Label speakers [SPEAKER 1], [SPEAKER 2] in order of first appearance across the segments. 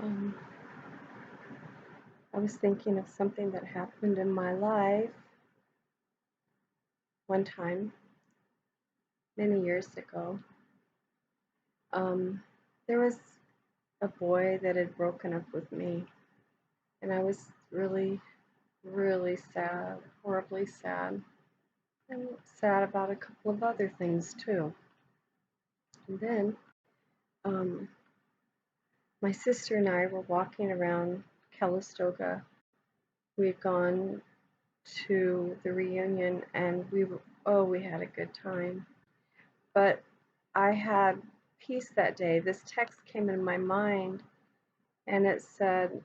[SPEAKER 1] Um, I was thinking of something that happened in my life one time, many years ago. Um, there was a boy that had broken up with me, and I was really, really sad, horribly sad, and sad about a couple of other things too. And then um, my sister and I were walking around Calistoga. We had gone to the reunion, and we had a good time. But I had peace that day. This text came in my mind, and it said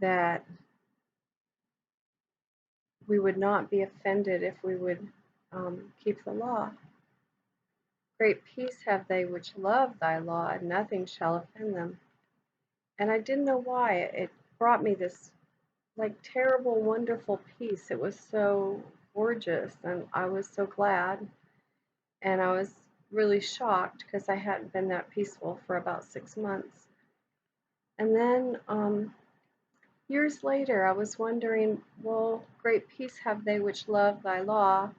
[SPEAKER 1] that we would not be offended if we would keep the law. Great peace have they which love thy law, and nothing shall offend them. And I didn't know why. It brought me this like terrible, wonderful peace. It was so gorgeous, and I was so glad. And I was really shocked because I hadn't been that peaceful for about 6 months. And then years later, I was wondering, well, great peace have they which love thy law.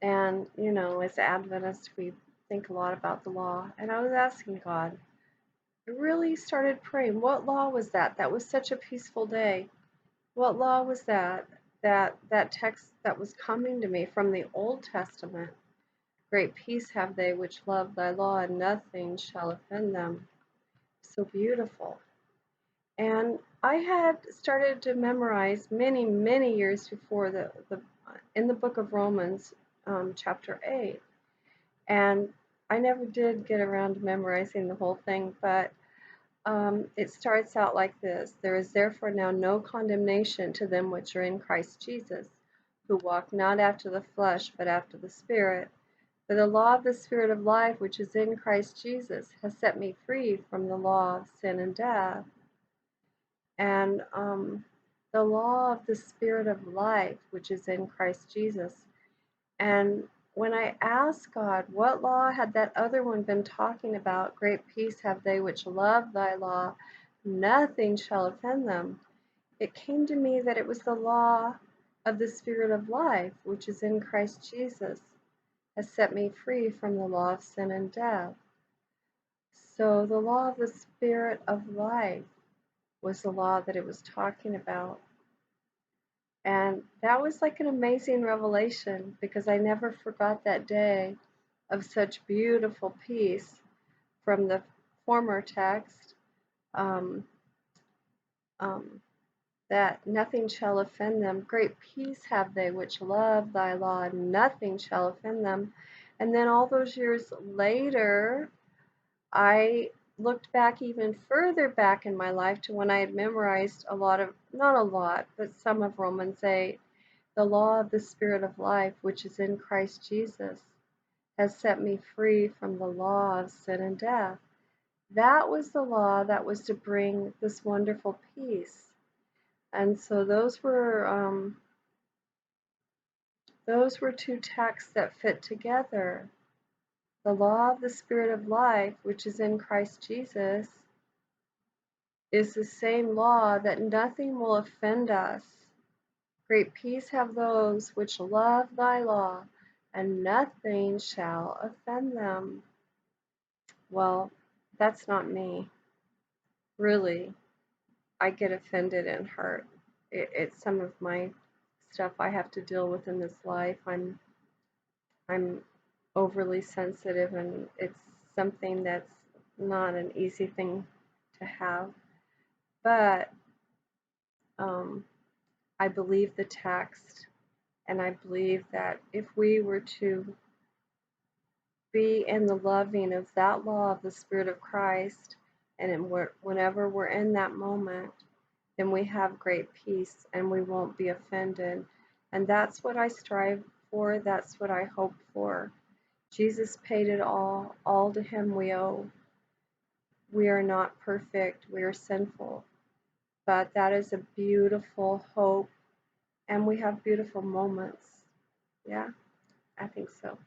[SPEAKER 1] And, as Adventists, we think a lot about the law. And I was asking God, I really started praying, what law was that? That was such a peaceful day. What law was that? That text that was coming to me from the Old Testament. Great peace have they which love thy law, and nothing shall offend them. So beautiful. And I had started to memorize many, many years before in the book of Romans, chapter 8. And I never did get around to memorizing the whole thing, but it starts out like this. There is therefore now no condemnation to them which are in Christ Jesus, who walk not after the flesh, but after the Spirit. For the law of the Spirit of life, which is in Christ Jesus, has set me free from the law of sin and death. And the law of the Spirit of life, which is in Christ Jesus. And when I asked God, what law had that other one been talking about? Great peace have they which love thy law, nothing shall offend them. It came to me that it was the law of the Spirit of life, which is in Christ Jesus, has set me free from the law of sin and death. So the law of the Spirit of life was the law that it was talking about. And that was like an amazing revelation because I never forgot that day of such beautiful peace from the former text, um, um, that nothing shall offend them. Great peace have they which love thy law, and nothing shall offend them. And then all those years later, I looked back even further back in my life to when I had memorized not a lot, but some of Romans 8. The law of the Spirit of life, which is in Christ Jesus, has set me free from the law of sin and death. That was the law that was to bring this wonderful peace. And so those were two texts that fit together. The law of the Spirit of life, which is in Christ Jesus, is the same law that nothing will offend us. Great peace have those which love thy law, and nothing shall offend them. Well, that's not me. Really, I get offended and hurt. It's some of my stuff I have to deal with in this life. I'm overly sensitive, and it's something that's not an easy thing to have. But I believe the text, and I believe that if we were to be in the loving of that law of the Spirit of Christ, and whenever we're in that moment, then we have great peace and we won't be offended. And that's what I strive for. That's what I hope for. Jesus paid it all. All to him we owe. We are not perfect. We are sinful. But that is a beautiful hope. And we have beautiful moments. Yeah, I think so.